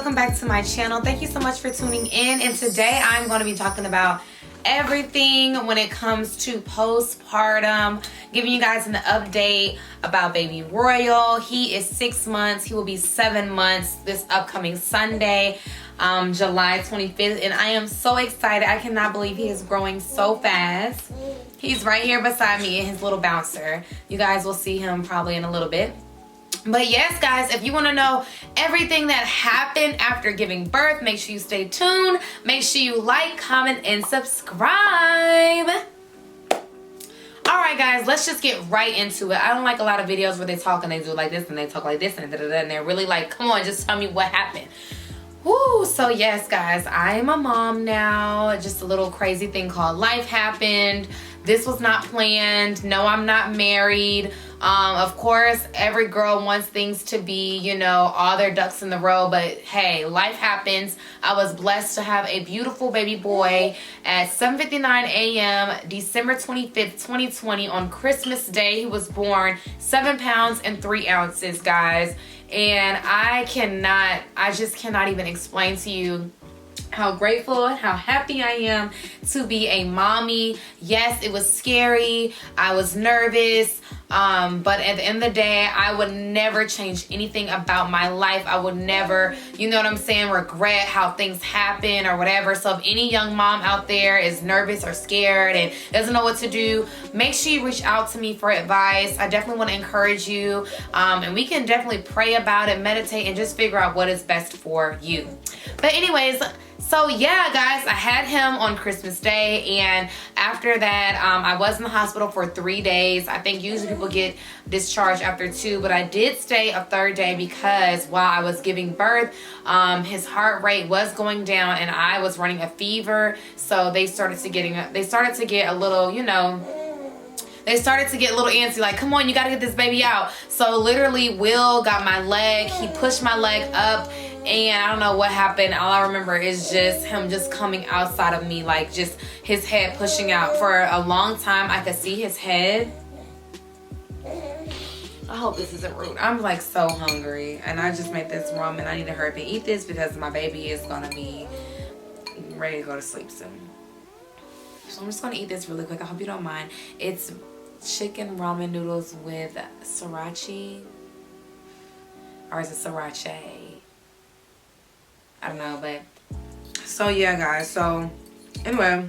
welcome back to my channel. Thank you so much for tuning in, and today I'm going to be talking about everything when it comes to postpartum, giving you guys an update about baby Royal. He is 6 months. He will be 7 months this upcoming Sunday, July 25th, and I am so excited. I cannot believe he is growing so fast. He's right here beside me in his little bouncer. You guys will see him probably in a little bit. But yes, guys, if you want to know everything that happened after giving birth, make sure you stay tuned. Make sure you like, comment, and subscribe. All right, guys, let's just get right into it. I don't like a lot of videos where they talk and they do like this and they talk like this and da-da-da, and they're really like, come on, just tell me what happened. Woo, so yes, guys, I am a mom now. Just a little crazy thing called life happened. This was not planned. No, I'm not married. Of course, every girl wants things to be, you know, all their ducks in the row. But hey, life happens. I was blessed to have a beautiful baby boy at 7:59 a.m. December 25th, 2020 on Christmas Day. He was born 7 pounds and 3 ounces, guys. And I just cannot even explain to you how grateful and how happy I am to be a mommy. Yes, it was scary. I was nervous. But at the end of the day, I would never change anything about my life. I would never, you know what I'm saying, regret how things happen or whatever. So if any young mom out there is nervous or scared and doesn't know what to do, make sure you reach out to me for advice. I definitely want to encourage you. And we can definitely pray about it, meditate, and just figure out what is best for you. But anyways, so yeah, guys, I had him on Christmas Day, and after that, I was in the hospital for 3 days. I think usually people get discharged after 2, but I did stay a 3rd day because while I was giving birth, his heart rate was going down and I was running a fever. So they started to get a little, you know, they started to get a little antsy, like, come on, you gotta get this baby out. So literally, Will got my leg, he pushed my leg up, and I don't know what happened. All I remember is just him just coming outside of me, like just his head pushing out. For a long time, I could see his head. I hope this isn't rude. I'm like so hungry, and I just made this ramen. I need to hurry up and eat this because my baby is gonna be ready to go to sleep soon. So I'm just gonna eat this really quick. I hope you don't mind. It's chicken ramen noodles with sriracha, or is it sriracha? I don't know, but so yeah, guys. So anyway,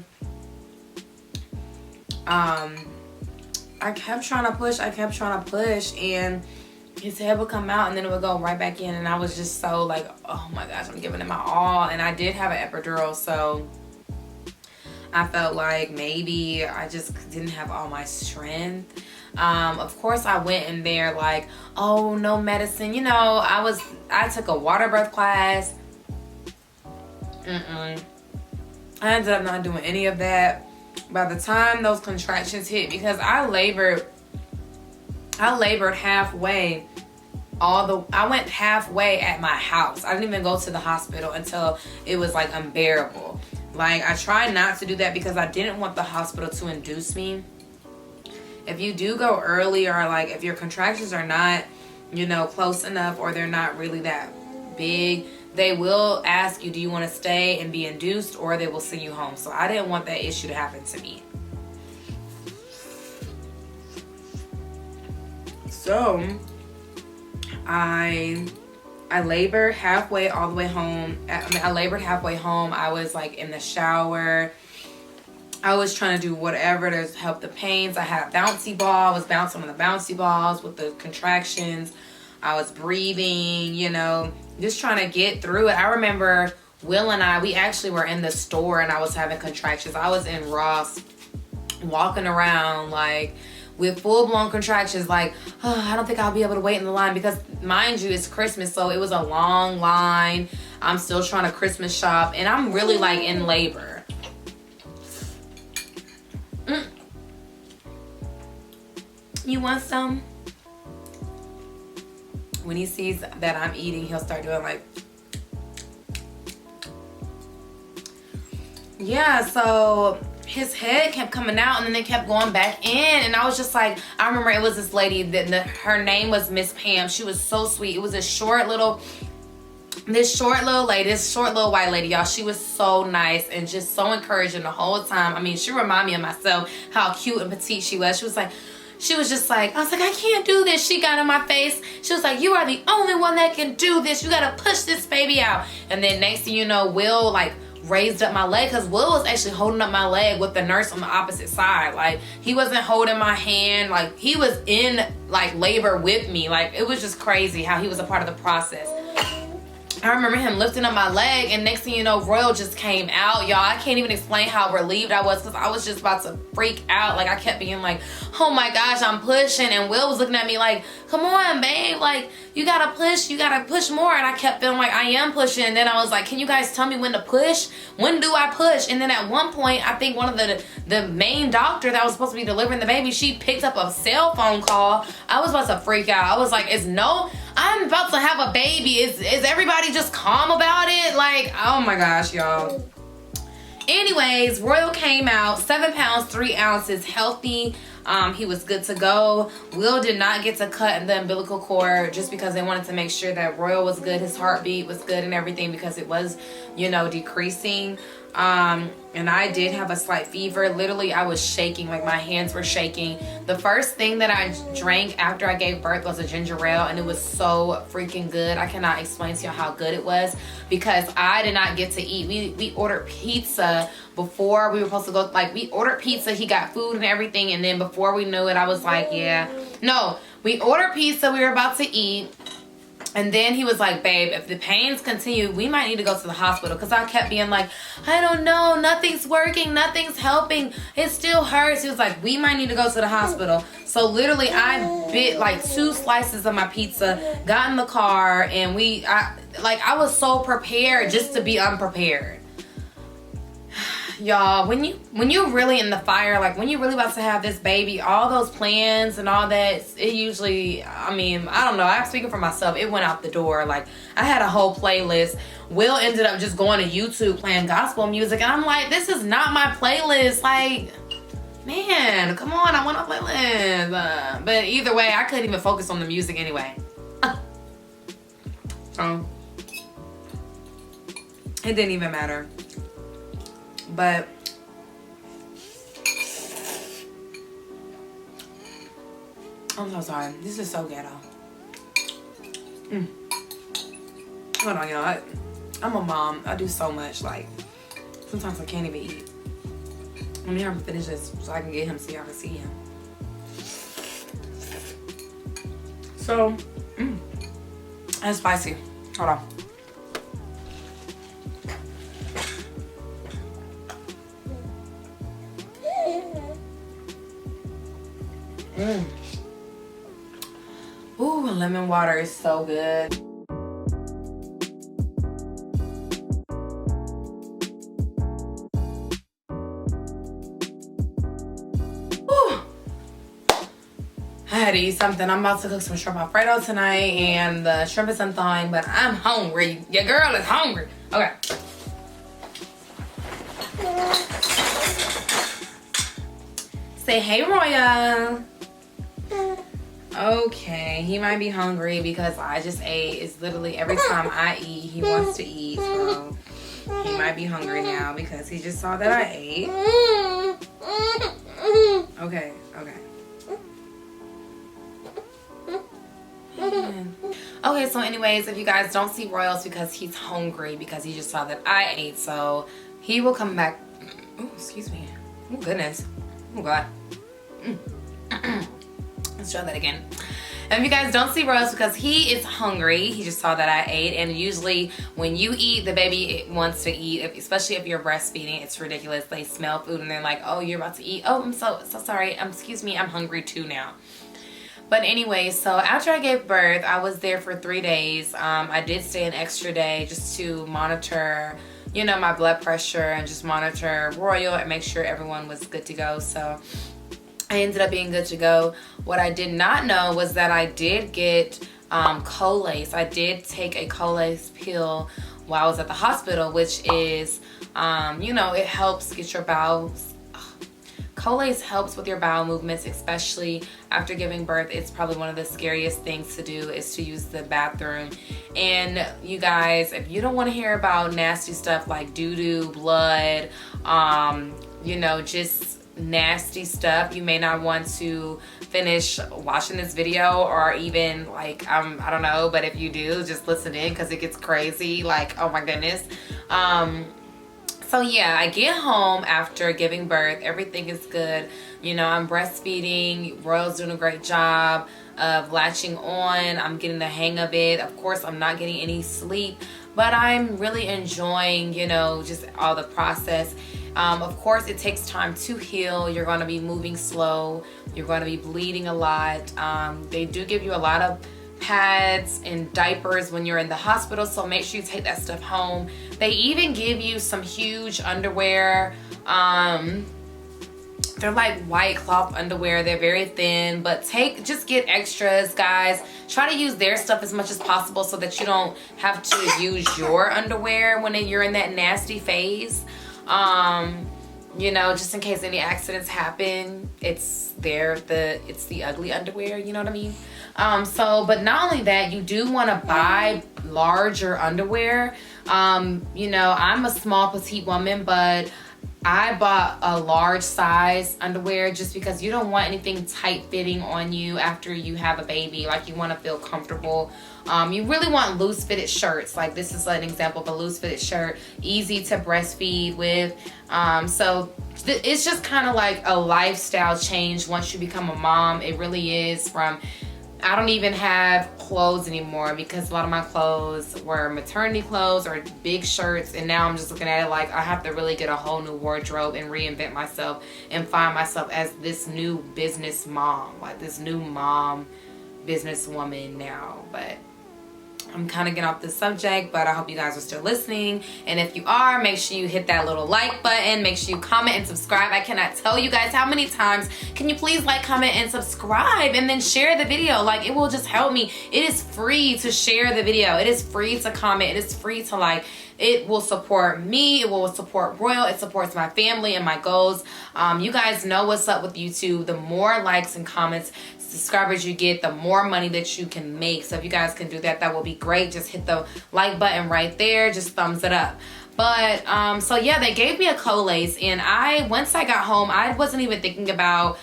I kept trying to push, and his head would come out and then it would go right back in, and I was just so like, oh my gosh, I'm giving it my all. And I did have an epidural, so I felt like maybe I just didn't have all my strength. Of course, I went in there like, oh, no medicine. You know, I took a water birth class. I ended up not doing any of that. By the time those contractions hit, because I labored halfway. I went halfway at my house. I didn't even go to the hospital until it was like unbearable. Like, I tried not to do that because I didn't want the hospital to induce me. If you do go early, or like if your contractions are not, you know, close enough, or they're not really that big, they will ask you, do you want to stay and be induced, or they will send you home. So I didn't want that issue to happen to me. So I labored halfway all the way home. I labored halfway home. I was like in the shower. I was trying to do whatever to help the pains. I had a bouncy ball. I was bouncing on the bouncy balls with the contractions. I was breathing, you know, just trying to get through it. I remember Will and I, we actually were in the store and I was having contractions. I was in Ross walking around like with full-blown contractions, like, oh, I don't think I'll be able to wait in the line, because mind you, it's Christmas, so it was a long line. I'm still trying to Christmas shop, and I'm really like in labor. You want some? When he sees that I'm eating, he'll start doing like, yeah. So his head kept coming out and then it kept going back in, and I was just like, I remember it was this lady that her name was Miss Pam. She was so sweet. It was a short little This short little lady, this short little white lady, y'all, she was so nice and just so encouraging the whole time. I mean, she reminded me of myself, how cute and petite she was. She was just like, I was like, I can't do this. She got in my face. She was like, you are the only one that can do this. You got to push this baby out. And then next thing you know, Will like raised up my leg, because Will was actually holding up my leg with the nurse on the opposite side. Like, he wasn't holding my hand. Like, he was in like labor with me. Like, it was just crazy how he was a part of the process. I remember him lifting up my leg, and next thing you know, Royal just came out, y'all. I can't even explain how relieved I was, because I was just about to freak out. Like, I kept being like, oh my gosh, I'm pushing. And Will was looking at me like, come on, babe. Like, you gotta push more. And I kept feeling like I am pushing. And then I was like, can you guys tell me when to push? When do I push? And then at one point, I think one of the main doctor that was supposed to be delivering the baby, she picked up a cell phone call. I was about to freak out. I was like, I'm about to have a baby. Is everybody just calm about it? Like, oh my gosh, y'all. Anyways, Royal came out 7 pounds 3 ounces, healthy. He was good to go. Will did not get to cut the umbilical cord, just because they wanted to make sure that Royal was good, his heartbeat was good and everything, because it was, you know, decreasing. And I did have a slight fever. Literally, I was shaking, like my hands were shaking. The first thing that I drank after I gave birth was a ginger ale, and it was so freaking good. I cannot explain to you how good it was, because I did not get to eat. We ordered pizza before we were supposed to go. Like, we ordered pizza, he got food and everything, and then before we knew it, I was like, yeah. No, we ordered pizza, we were about to eat. And then he was like, babe, if the pains continue, we might need to go to the hospital. Because I kept being like, I don't know, nothing's working, nothing's helping, it still hurts. He was like, we might need to go to the hospital. So literally, I bit like 2 slices of my pizza, got in the car, and I was so prepared just to be unprepared. Y'all, when you're really in the fire, like when you're really about to have this baby, all those plans and all that, it usually, I mean, I don't know, I'm speaking for myself, it went out the door. Like, I had a whole playlist. Will ended up just going to YouTube playing gospel music, and I'm like, this is not my playlist. Like, man, come on, I want a playlist. But either way, I couldn't even focus on the music anyway. So it didn't even matter. But I'm so sorry. This is so ghetto. Hold on, y'all. I'm a mom. I do so much. Like, sometimes I can't even eat. Let me hurry finish this so I can get him so y'all can see him. So, that's spicy. Hold on. Ooh, lemon water is so good. Ooh. I had to eat something. I'm about to cook some shrimp Alfredo tonight, and the shrimp is unthawing, but I'm hungry. Your girl is hungry. Okay. Say hey, Roya. Okay, he might be hungry because I just ate. It's literally every time I eat, he wants to eat. So he might be hungry now because he just saw that I ate. Okay, okay. Okay, so anyways, if you guys don't see Royals, because he's hungry because he just saw that I ate. So he will come back. Oh, excuse me. Oh, goodness. Oh, God. Let's try that again. And if you guys don't see Rose, because he is hungry, he just saw that I ate, and usually when you eat, the baby wants to eat, especially if you're breastfeeding. It's ridiculous. They smell food and they're like, oh, you're about to eat. Oh, I'm so sorry. Excuse me, I'm hungry too now. But anyway, so after I gave birth, I was there for 3 days. I did stay an extra day just to monitor, you know, my blood pressure and just monitor Royal and make sure everyone was good to go. So I ended up being good to go. What I did not know was that I did get Colace. I did take a Colace pill while I was at the hospital, which is, you know, it helps get your bowels. Colace helps with your bowel movements, especially after giving birth. It's probably one of the scariest things to do is to use the bathroom. And you guys, if you don't want to hear about nasty stuff like doo-doo, blood, you know, just nasty stuff, you may not want to finish watching this video, or even like I don't know, but if you do, just listen in because it gets crazy. Like, oh my goodness. So yeah, I get home after giving birth. Everything is good. You know, I'm breastfeeding. Royal's doing a great job of latching on. I'm getting the hang of it. Of course, I'm not getting any sleep, but I'm really enjoying, you know, just all the process. Of course, it takes time to heal. You're going to be moving slow. You're going to be bleeding a lot. They do give you a lot of pads and diapers when you're in the hospital, so make sure you take that stuff home. They even give you some huge underwear. They're like white cloth underwear. They're very thin, but just get extras, guys. Try to use their stuff as much as possible so that you don't have to use your underwear when you're in that nasty phase. You know, just in case any accidents happen, it's the ugly underwear, you know what I mean? But not only that, you do want to buy larger underwear. You know, I'm a small petite woman, but I bought a large size underwear just because you don't want anything tight fitting on you after you have a baby. Like, you want to feel comfortable. You really want loose fitted shirts. Like, this is an example of a loose fitted shirt, easy to breastfeed with. So it's just kind of like a lifestyle change once you become a mom. It really is. I don't even have clothes anymore because a lot of my clothes were maternity clothes or big shirts, and now I'm just looking at it like I have to really get a whole new wardrobe and reinvent myself and find myself as this new business mom, like this new mom businesswoman now. But I'm kind of getting off this subject, but I hope you guys are still listening. And if you are, make sure you hit that little like button. Make sure you comment and subscribe. I cannot tell you guys how many times. Can you please like, comment, and subscribe, and then share the video? Like, it will just help me. It is free to share the video. It is free to comment. It is free to like. It will support me. It will support Royal. It supports my family and my goals. You guys know what's up with YouTube. The more likes and comments, subscribers you get, the more money that you can make. So if you guys can do that, that will be great. Just hit the like button right there. Just thumbs it up. But so yeah, they gave me a Colace, and once I got home, I wasn't even thinking about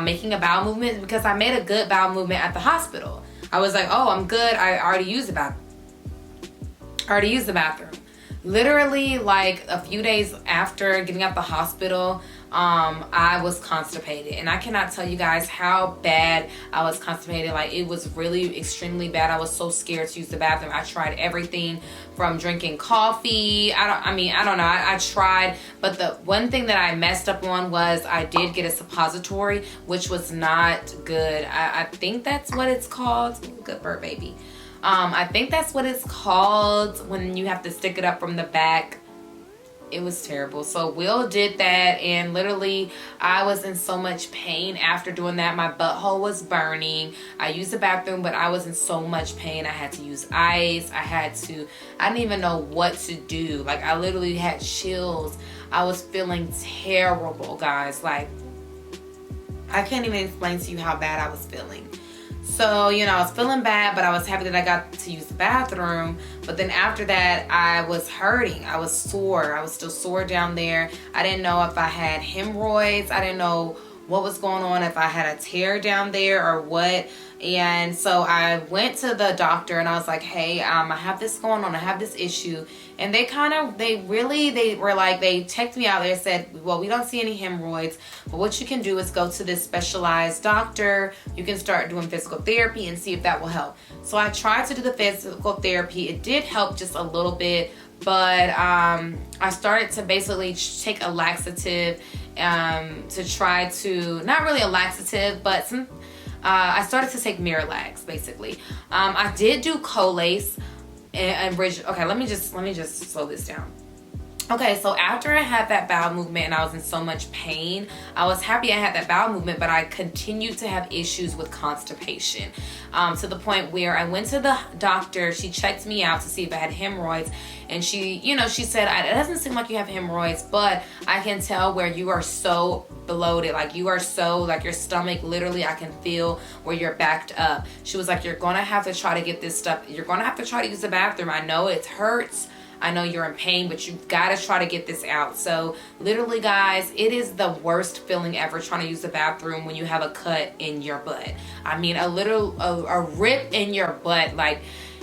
making a bowel movement because I made a good bowel movement at the hospital. I was like, oh, I'm good. I already used the bathroom. Literally, like a few days after getting out the hospital, I was constipated, and I cannot tell you guys how bad I was constipated. Like, it was really extremely bad. I was so scared to use the bathroom. I tried everything from drinking coffee. I don't know. I tried, but the one thing that I messed up on was I did get a suppository, which was not good. I think that's what it's called. Good bird, baby. I think that's what it's called when you have to stick it up from the back. It was terrible. So Will did that, and literally I was in so much pain after doing that. My butthole was burning. I used the bathroom, but I was in so much pain. I had to use ice. I didn't even know what to do. Like, I literally had chills. I was feeling terrible, guys. Like, I can't even explain to you how bad I was feeling. So, you know, I was feeling bad, but I was happy that I got to use the bathroom. But then after that, I was hurting. I was sore. I was still sore down there. I didn't know if I had hemorrhoids. I didn't know what was going on, if I had a tear down there or what. And so I went to the doctor and I was like, hey, I have this going on. I have this issue. And they were like, they checked me out. They said, well, we don't see any hemorrhoids, but what you can do is go to this specialized doctor. You can start doing physical therapy and see if that will help. So I tried to do the physical therapy. It did help just a little bit, but I started to basically take a laxative to try to, not really a laxative, but I started to take Miralax, basically. I did do Colace and okay, let me just slow this down. Okay, so after I had that bowel movement and I was in so much pain, I was happy I had that bowel movement, but I continued to have issues with constipation, to the point where I went to the doctor. She checked me out to see if I had hemorrhoids, and she said, it doesn't seem like you have hemorrhoids, but I can tell where you are so bloated, like you are so, like your stomach, literally I can feel where you're backed up. She was like, you're gonna have to try to get this stuff, you're gonna have to try to use the bathroom. I know it hurts, I know you're in pain, but you've got to try to get this out. So literally, guys, it is the worst feeling ever trying to use the bathroom when you have a cut in your butt. I mean, a rip in your butt. Like,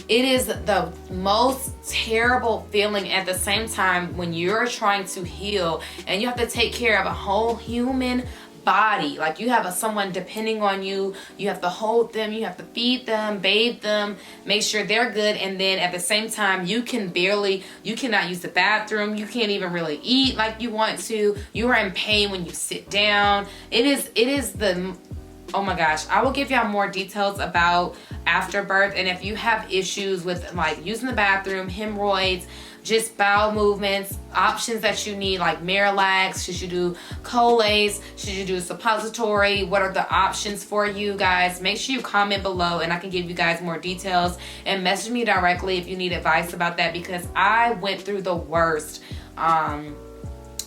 it is the most terrible feeling. At the same time, when you're trying to heal and you have to take care of a whole human body, like you have someone depending on you, you have to hold them, you have to feed them, bathe them, make sure they're good, and then at the same time you cannot use the bathroom, you can't even really eat like you want to, you are in pain when you sit down. It is the, oh my gosh, I will give y'all more details about afterbirth, and if you have issues with like using the bathroom, hemorrhoids, just bowel movements, options that you need, like Miralax, should you do Colace, should you do suppository, what are the options for you guys? Make sure you comment below and I can give you guys more details, and message me directly if you need advice about that, because I went through the worst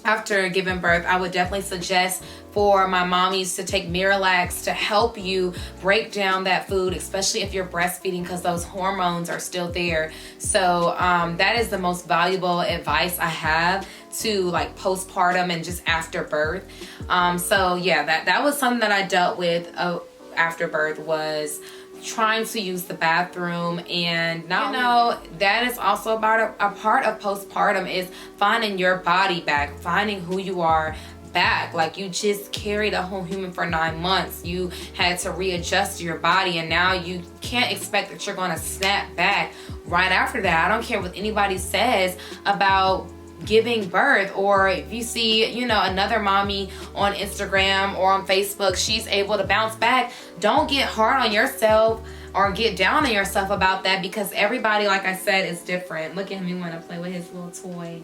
after giving birth. I would definitely suggest for my mommies to take Miralax to help you break down that food, especially if you're breastfeeding, because those hormones are still there. So that is the most valuable advice I have to like postpartum and just after birth. So yeah, that was something that I dealt with after birth, was trying to use the bathroom. And now that is also about a part of postpartum, is finding your body back, finding who you are back. Like, you just carried a whole human for 9 months, you had to readjust your body, and now you can't expect that you're going to snap back right after that. I don't care what anybody says about giving birth, or if you see another mommy on Instagram or on Facebook, she's able to bounce back. Don't get hard on yourself or get down on yourself about that, because everybody, like I said, is different. Look at him, he want to play with his little toys.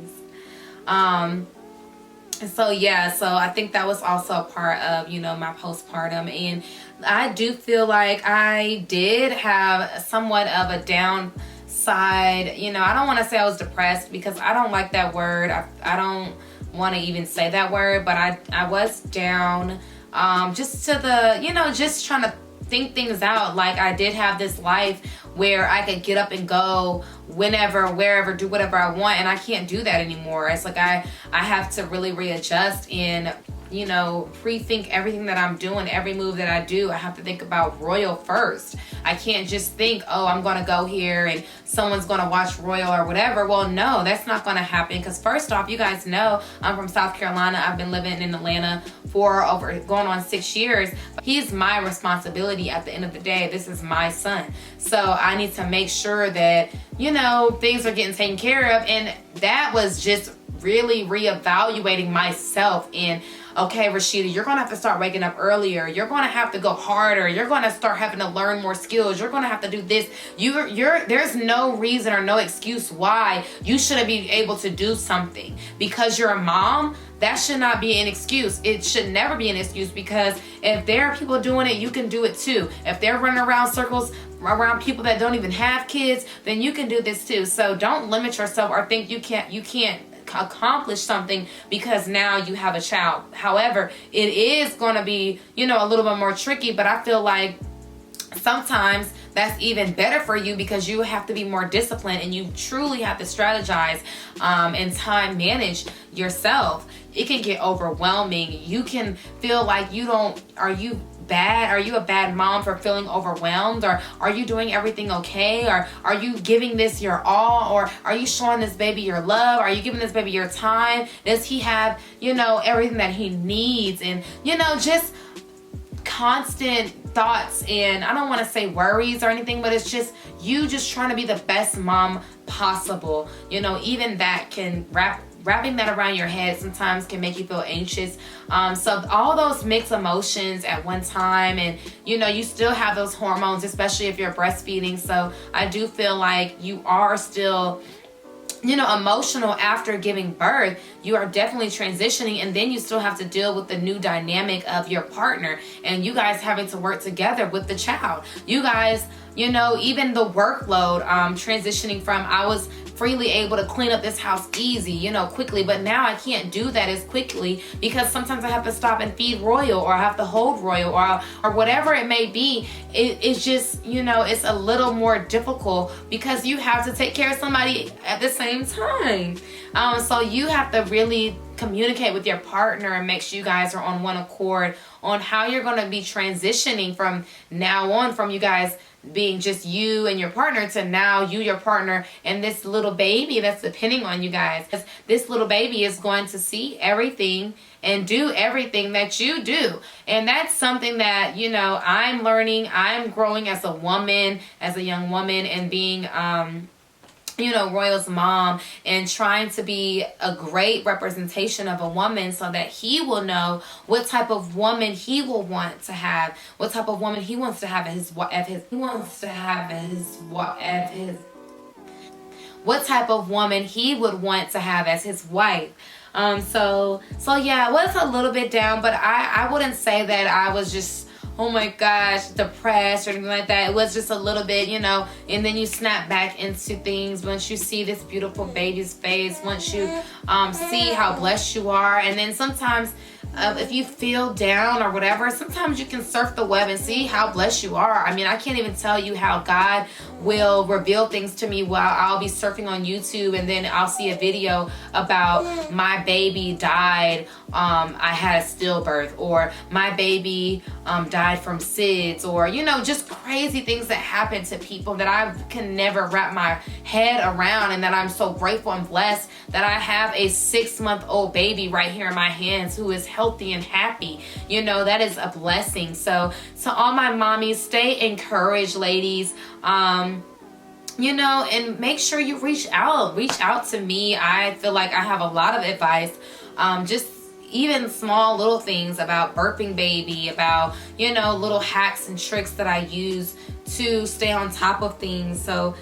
So yeah, so I think that was also a part of my postpartum, and I do feel like I did have somewhat of a downside. I don't want to say I was depressed, because I don't like that word. I don't want to even say that word, but I was down, just to the just trying to think things out. Like, I did have this life where I could get up and go whenever, wherever, do whatever I want, and I can't do that anymore. It's like I have to really readjust and pre-think everything that I'm doing, every move that I do. I have to think about Royal first. I can't just think, oh, I'm going to go here and someone's going to watch Royal or whatever. Well, no, that's not going to happen, because first off, you guys know I'm from South Carolina. I've been living in Atlanta for going on 6 years. He's my responsibility at the end of the day. This is my son. So I need to make sure that, things are getting taken care of. And that was just really reevaluating myself. And okay, Rashida, you're gonna have to start waking up earlier, you're gonna have to go harder, you're gonna start having to learn more skills, you're gonna have to do this. There's no reason or no excuse why you shouldn't be able to do something because you're a mom. That should not be an excuse. It should never be an excuse, because if there are people doing it, you can do it too. If they're running around circles around people that don't even have kids, then you can do this too. So don't limit yourself or think you can't accomplish something because now you have a child. However, it is going to be a little bit more tricky, but I feel like sometimes that's even better for you, because you have to be more disciplined and you truly have to strategize and time manage yourself. It can get overwhelming. You can feel like are you bad? Are you a bad mom for feeling overwhelmed? Or are you doing everything okay? Or are you giving this your all? Or are you showing this baby your love? Are you giving this baby your time? Does he have, everything that he needs? And, just constant thoughts, and I don't want to say worries or anything, but it's just you just trying to be the best mom possible. Even that can wrapping that around your head sometimes can make you feel anxious. So all those mixed emotions at one time, and you still have those hormones, especially if you're breastfeeding. So I do feel like you are still emotional after giving birth. You are definitely transitioning, and then you still have to deal with the new dynamic of your partner and you guys having to work together with the child. You guys, even the workload, transitioning from, I was freely able to clean up this house easy, quickly, but now I can't do that as quickly because sometimes I have to stop and feed Royal, or I have to hold Royal, or whatever it may be. It's just, it's a little more difficult because you have to take care of somebody at the same time. So you have to really communicate with your partner and make sure you guys are on one accord on how you're going to be transitioning from now on, from you guys being just you and your partner to now you, your partner, and this little baby that's depending on you guys. This little baby is going to see everything and do everything that you do. And that's something that, I'm learning. I'm growing as a woman, as a young woman, and being, Royal's mom, and trying to be a great representation of a woman so that he will know what type of woman he will want to have, what type of woman he wants to have what type of woman he would want to have as his wife. So yeah, it was a little bit down, but I wouldn't say that I was just, oh my gosh, depressed or anything like that. It was just a little bit, and then you snap back into things once you see this beautiful baby's face, once you see how blessed you are. And then sometimes if you feel down or whatever, sometimes you can surf the web and see how blessed you are. I mean, I can't even tell you how God will reveal things to me while I'll be surfing on YouTube, and then I'll see a video about my baby died, I had a stillbirth, or my baby died from SIDS, or just crazy things that happen to people that I can never wrap my head around, and that I'm so grateful and blessed that I have a 6-month-old baby right here in my hands who is healthy and happy. That is a blessing. So to all my mommies, stay encouraged, ladies. And make sure you reach out to me. I feel like I have a lot of advice, just even small little things about birthing baby, about little hacks and tricks that I use to stay on top of things. So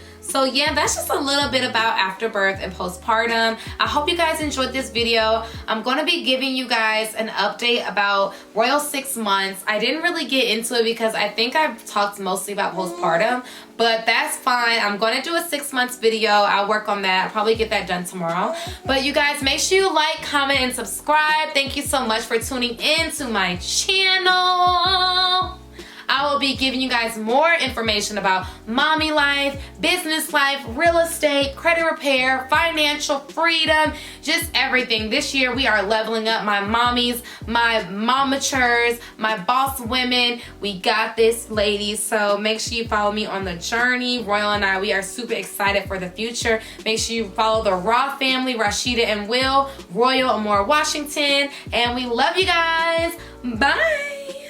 yeah, that's just a little bit about afterbirth and postpartum. I hope you guys enjoyed this video. I'm going to be giving you guys an update about Royal's 6 months. I didn't really get into it because I think I've talked mostly about postpartum, but that's fine. I'm going to do a 6 months video. I'll work on that. I'll probably get that done tomorrow. But you guys, make sure you like, comment, and subscribe. Thank you so much for tuning in to my channel. I will be giving you guys more information about mommy life, business life, real estate, credit repair, financial freedom, just everything. This year we are leveling up, my mommies, my momatures, my boss women. We got this, ladies. So make sure you follow me on the journey. Royal and I, we are super excited for the future. Make sure you follow the Raw family, Rashida and Will, Royal, Amore, Washington. And we love you guys. Bye.